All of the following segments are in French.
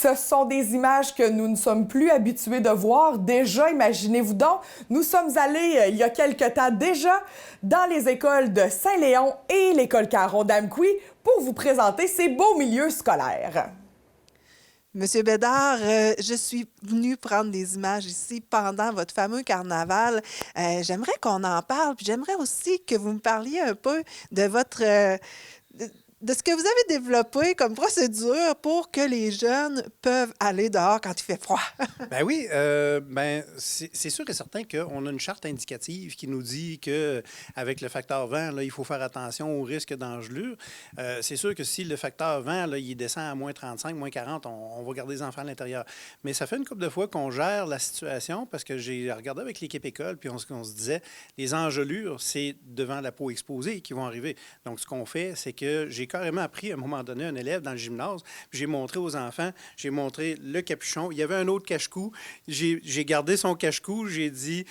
Ce sont des images que nous ne sommes plus habitués de voir. Déjà, imaginez-vous donc, nous sommes allés il y a quelque temps déjà dans les écoles de Saint-Léon et l'école Caron-Damqui pour vous présenter ces beaux milieux scolaires. Monsieur Bédard, je suis venue prendre des images ici pendant votre fameux carnaval. J'aimerais qu'on en parle, puis j'aimerais aussi que vous me parliez un peu de votre, de ce que vous avez développé comme procédure pour que les jeunes peuvent aller dehors quand il fait froid. Ben oui, c'est sûr et certain qu'on a une charte indicative qui nous dit qu'avec le facteur vent, là, il faut faire attention au risque d'engelure. C'est sûr que si le facteur vent, là, il descend à moins 35, moins 40, on va garder les enfants à l'intérieur. Mais ça fait une couple de fois qu'on gère la situation parce que j'ai regardé avec l'équipe école, puis on se disait, les engelures, c'est devant la peau exposée qui vont arriver. Donc, ce qu'on fait, c'est que j'ai carrément appris à un moment donné un élève dans le gymnase, puis j'ai montré aux enfants, j'ai montré le capuchon. Il y avait un autre cache-cou. J'ai gardé son cache-cou. J'ai dit,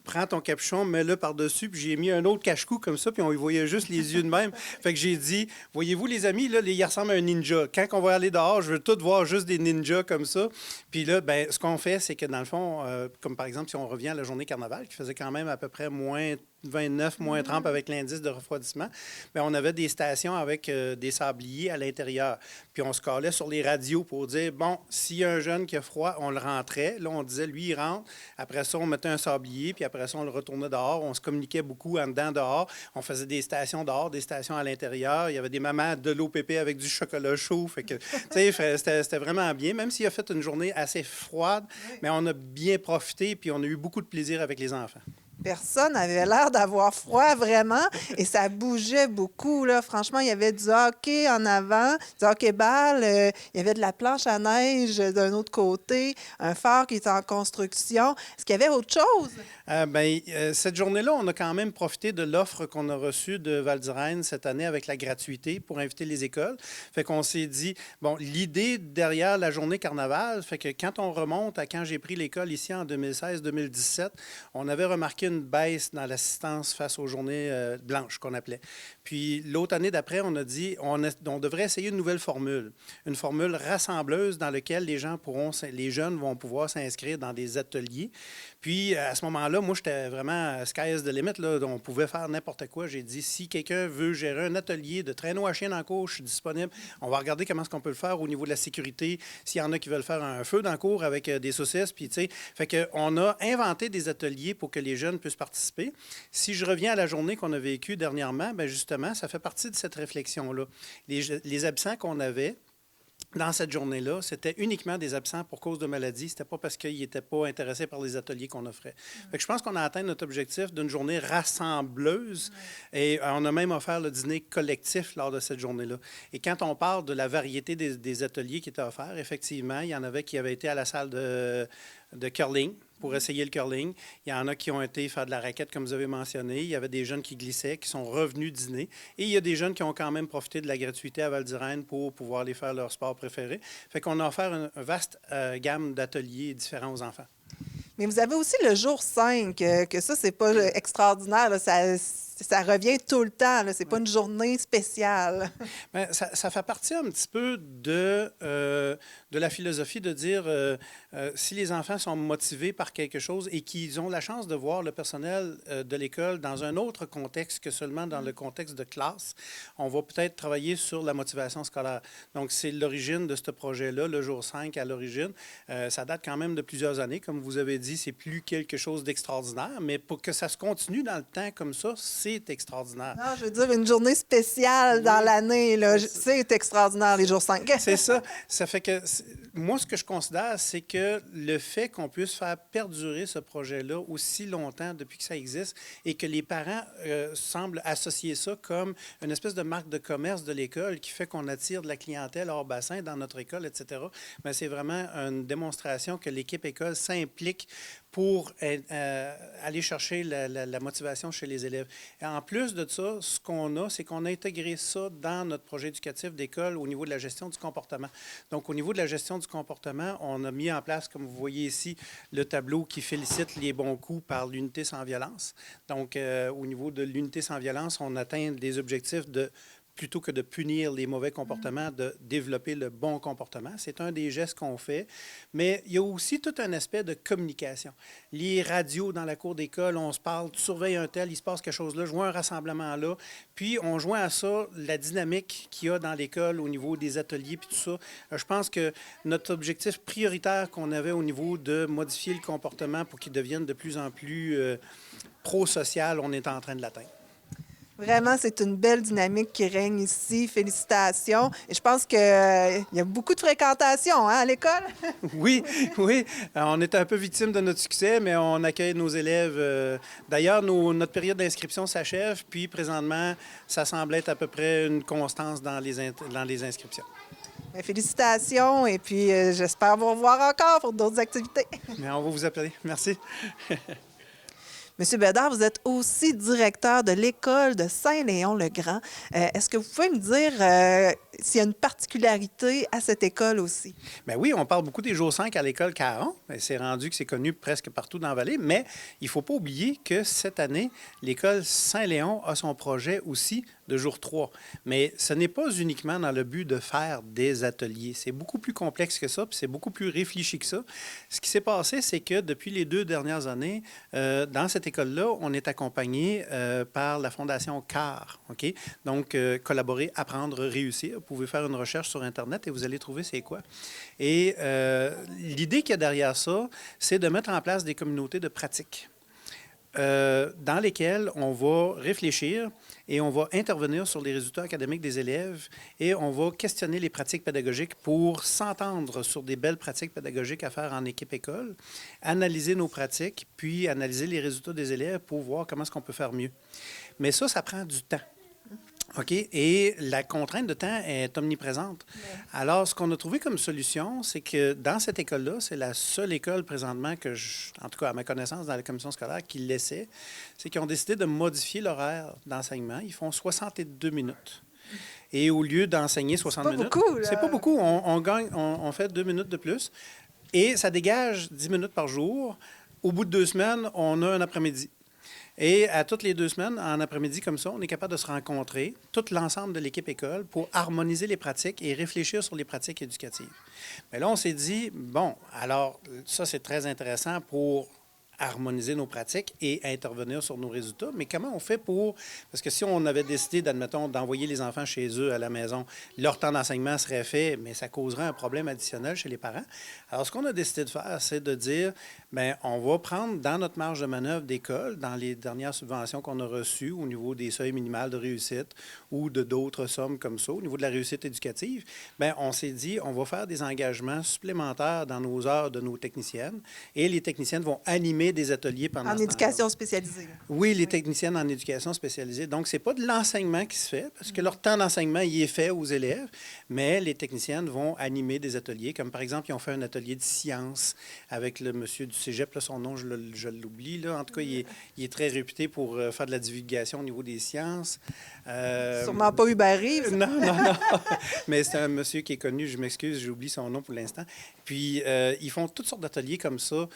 prends ton capuchon, mets-le par-dessus. Puis j'ai mis un autre cache-cou comme ça, puis on y voyait juste les yeux de même. Fait que j'ai dit, voyez-vous les amis, là, il ressemble à un ninja. Quand on va aller dehors, je veux tout voir juste des ninjas comme ça. Puis là, ben, ce qu'on fait, c'est que dans le fond, comme par exemple, si on revient à la journée carnaval, qui faisait quand même à peu près moins 29, moins 30 avec l'indice de refroidissement, bien, on avait des stations avec des sabliers à l'intérieur. Puis on se calait sur les radios pour dire, bon, s'il y a un jeune qui a froid, on le rentrait. Là, on disait, lui, il rentre. Après ça, on mettait un sablier, puis après ça, on le retournait dehors. On se communiquait beaucoup en dedans, dehors. On faisait des stations dehors, des stations à l'intérieur. Il y avait des mamans de l'OPP avec du chocolat chaud. Fait que, tu sais, c'était vraiment bien. Même s'il a fait une journée assez froide, mais on a bien profité, puis on a eu beaucoup de plaisir avec les enfants. Personne n'avait l'air d'avoir froid vraiment et ça bougeait beaucoup. Là. Franchement, il y avait du hockey en avant, du hockey-ball, il y avait de la planche à neige d'un autre côté, un phare qui était en construction. Est-ce qu'il y avait autre chose? Cette journée-là, on a quand même profité de l'offre qu'on a reçue de Val-d'Irène cette année avec la gratuité pour inviter les écoles. Fait qu'on s'est dit, bon, l'idée derrière la journée carnaval, fait que quand on remonte à quand j'ai pris l'école ici en 2016-2017, on avait remarqué une baisse dans l'assistance face aux journées blanches qu'on appelait. Puis l'autre année d'après, on a dit on devrait essayer une nouvelle formule, une formule rassembleuse dans laquelle les jeunes vont pouvoir s'inscrire dans des ateliers. Puis à ce moment-là, moi, j'étais vraiment sky is the limit, là, on pouvait faire n'importe quoi. J'ai dit, si quelqu'un veut gérer un atelier de traîneau à chien dans le cours, je suis disponible. On va regarder comment est-ce qu'on peut le faire au niveau de la sécurité. S'il y en a qui veulent faire un feu dans le cours avec des saucisses, puis tu sais, fait qu'on a inventé des ateliers pour que les jeunes puissent participer. Si je reviens à la journée qu'on a vécue dernièrement, bien justement, ça fait partie de cette réflexion-là. Les absents qu'on avait dans cette journée-là, c'était uniquement des absents pour cause de maladie. C'était pas parce qu'ils n'étaient pas intéressés par les ateliers qu'on offrait. Fait que je pense qu'on a atteint notre objectif d'une journée rassembleuse et on a même offert le dîner collectif lors de cette journée-là. Et quand on parle de la variété des ateliers qui étaient offerts, effectivement, il y en avait qui avaient été à la salle de curling pour essayer le curling. Il y en a qui ont été faire de la raquette, comme vous avez mentionné. Il y avait des jeunes qui glissaient, qui sont revenus dîner. Et il y a des jeunes qui ont quand même profité de la gratuité à Val-d'Irène pour pouvoir aller faire leur sport préféré. Fait qu'on a offert une vaste gamme d'ateliers différents aux enfants. Mais vous avez aussi le jour 5, que ça, c'est pas extraordinaire. Là, ça revient tout le temps. C'est pas une journée spéciale. Bien, ça fait partie un petit peu de la philosophie de dire si les enfants sont motivés par quelque chose et qu'ils ont la chance de voir le personnel de l'école dans un autre contexte que seulement dans le contexte de classe, on va peut-être travailler sur la motivation scolaire. Donc, c'est l'origine de ce projet-là, le jour 5 à l'origine. Ça date quand même de plusieurs années. Comme vous avez dit, c'est plus quelque chose d'extraordinaire, mais pour que ça se continue dans le temps comme ça, c'est extraordinaire. Non, je veux dire, une journée spéciale dans l'année, là, c'est extraordinaire, les jours 5. C'est ça. Ça fait que, moi, ce que je considère, c'est que le fait qu'on puisse faire perdurer ce projet-là aussi longtemps depuis que ça existe et que les parents semblent associer ça comme une espèce de marque de commerce de l'école qui fait qu'on attire de la clientèle hors bassin dans notre école, etc., bien, c'est vraiment une démonstration que l'équipe école s'implique pour aller chercher la motivation chez les élèves. Et en plus de ça, ce qu'on a, c'est qu'on a intégré ça dans notre projet éducatif d'école au niveau de la gestion du comportement. Donc, au niveau de la gestion du comportement, on a mis en place, comme vous voyez ici, le tableau qui félicite les bons coups par l'unité sans violence. Donc, au niveau de l'unité sans violence, on atteint des objectifs de plutôt que de punir les mauvais comportements, de développer le bon comportement. C'est un des gestes qu'on fait. Mais il y a aussi tout un aspect de communication. Les radios dans la cour d'école, on se parle, tu surveilles un tel, il se passe quelque chose là, je vois un rassemblement là. Puis on joint à ça la dynamique qu'il y a dans l'école au niveau des ateliers puis tout ça. Je pense que notre objectif prioritaire qu'on avait au niveau de modifier le comportement pour qu'il devienne de plus en plus pro-social, on est en train de l'atteindre. Vraiment, c'est une belle dynamique qui règne ici. Félicitations. Et je pense qu'il y a beaucoup de fréquentation à l'école. Oui, oui. On est un peu victime de notre succès, mais on accueille nos élèves. D'ailleurs, notre période d'inscription s'achève, puis présentement, ça semble être à peu près une constance dans les inscriptions. Bien, félicitations et puis j'espère vous revoir encore pour d'autres activités. Mais on va vous appeler. Merci. Monsieur Bédard, vous êtes aussi directeur de l'école de Saint-Léon-le-Grand. Est-ce que vous pouvez me dire s'il y a une particularité à cette école aussi? Bien oui, on parle beaucoup des jours 5 à l'école Caron. C'est rendu que c'est connu presque partout dans la vallée, mais il ne faut pas oublier que cette année, l'école Saint-Léon a son projet aussi de jour 3. Mais ce n'est pas uniquement dans le but de faire des ateliers. C'est beaucoup plus complexe que ça, puis c'est beaucoup plus réfléchi que ça. Ce qui s'est passé, c'est que depuis les 2 dernières années, dans cette école-là, on est accompagné par la Fondation CAR. OK? Donc, collaborer, apprendre, réussir. Vous pouvez faire une recherche sur Internet et vous allez trouver c'est quoi. Et l'idée qu'il y a derrière ça, c'est de mettre en place des communautés de pratique. Dans lesquelles on va réfléchir et on va intervenir sur les résultats académiques des élèves et on va questionner les pratiques pédagogiques pour s'entendre sur des belles pratiques pédagogiques à faire en équipe école, analyser nos pratiques, puis analyser les résultats des élèves pour voir comment est-ce qu'on peut faire mieux. Mais ça prend du temps. OK? Et la contrainte de temps est omniprésente. Ouais. Alors, ce qu'on a trouvé comme solution, c'est que dans cette école-là, c'est la seule école présentement que, en tout cas à ma connaissance, dans la commission scolaire, qui l'essaie, c'est qu'ils ont décidé de modifier l'horaire d'enseignement. Ils font 62 minutes. Et au lieu d'enseigner 60 minutes... C'est pas beaucoup, là. C'est pas beaucoup. On fait 2 minutes de plus. Et ça dégage 10 minutes par jour. Au bout de 2 semaines, on a un après-midi. Et à toutes les 2 semaines, en après-midi comme ça, on est capable de se rencontrer, tout l'ensemble de l'équipe école, pour harmoniser les pratiques et réfléchir sur les pratiques éducatives. Mais là, on s'est dit, bon, alors ça, c'est très intéressant pour harmoniser nos pratiques et intervenir sur nos résultats. Mais comment on fait pour... Parce que si on avait décidé, admettons, d'envoyer les enfants chez eux à la maison, leur temps d'enseignement serait fait, mais ça causerait un problème additionnel chez les parents. Alors, ce qu'on a décidé de faire, c'est de dire, bien, on va prendre dans notre marge de manœuvre d'école, dans les dernières subventions qu'on a reçues au niveau des seuils minimales de réussite ou de d'autres sommes comme ça, au niveau de la réussite éducative, bien, on s'est dit, on va faire des engagements supplémentaires dans nos heures de nos techniciennes et les techniciennes vont animer des ateliers pendant en éducation spécialisée. Là. Oui, les techniciennes en éducation spécialisée. Donc, ce n'est pas de l'enseignement qui se fait, parce que leur temps d'enseignement, il est fait aux élèves, mais les techniciennes vont animer des ateliers, comme par exemple, ils ont fait un atelier de sciences avec le monsieur du cégep, là, son nom, je l'oublie, là. En tout cas, il est très réputé pour faire de la divulgation au niveau des sciences. Sûrement pas Hubert Reeves. Non. Mais c'est un monsieur qui est connu, je m'excuse, j'oublie son nom pour l'instant. Puis, ils font toutes sortes d'ateliers comme ça,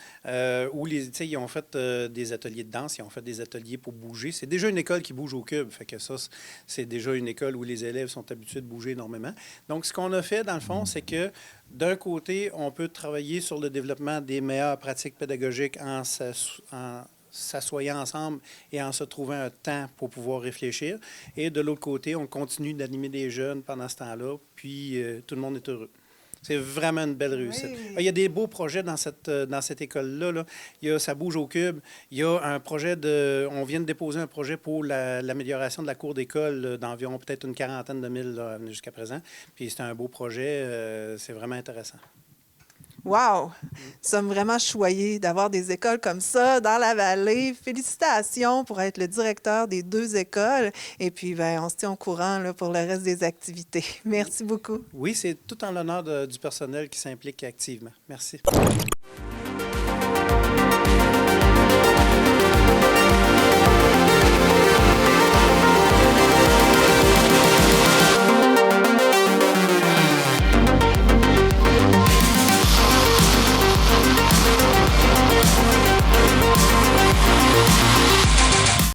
où ils ont fait des ateliers de danse, ils ont fait des ateliers pour bouger. C'est déjà une école qui bouge au cube, fait que ça, c'est déjà une école où les élèves sont habitués de bouger énormément. Donc, ce qu'on a fait, dans le fond, c'est que, d'un côté, on peut travailler sur le développement des meilleures pratiques pédagogiques en s'assoyant ensemble et en se trouvant un temps pour pouvoir réfléchir. Et de l'autre côté, on continue d'animer des jeunes pendant ce temps-là, puis tout le monde est heureux. C'est vraiment une belle réussite. Oui. Il y a des beaux projets dans cette école-là. Là. Il y a Ça bouge au cube. Il y a un projet on vient de déposer un projet pour l'amélioration de la cour d'école d'environ peut-être une 40aine de mille là, jusqu'à présent. Puis c'est un beau projet. C'est vraiment intéressant. Wow! Nous sommes vraiment choyés d'avoir des écoles comme ça dans la vallée. Félicitations pour être le directeur des 2 écoles. Et puis, bien, on se tient au courant là, pour le reste des activités. Merci beaucoup. Oui, c'est tout en l'honneur du personnel qui s'implique activement. Merci.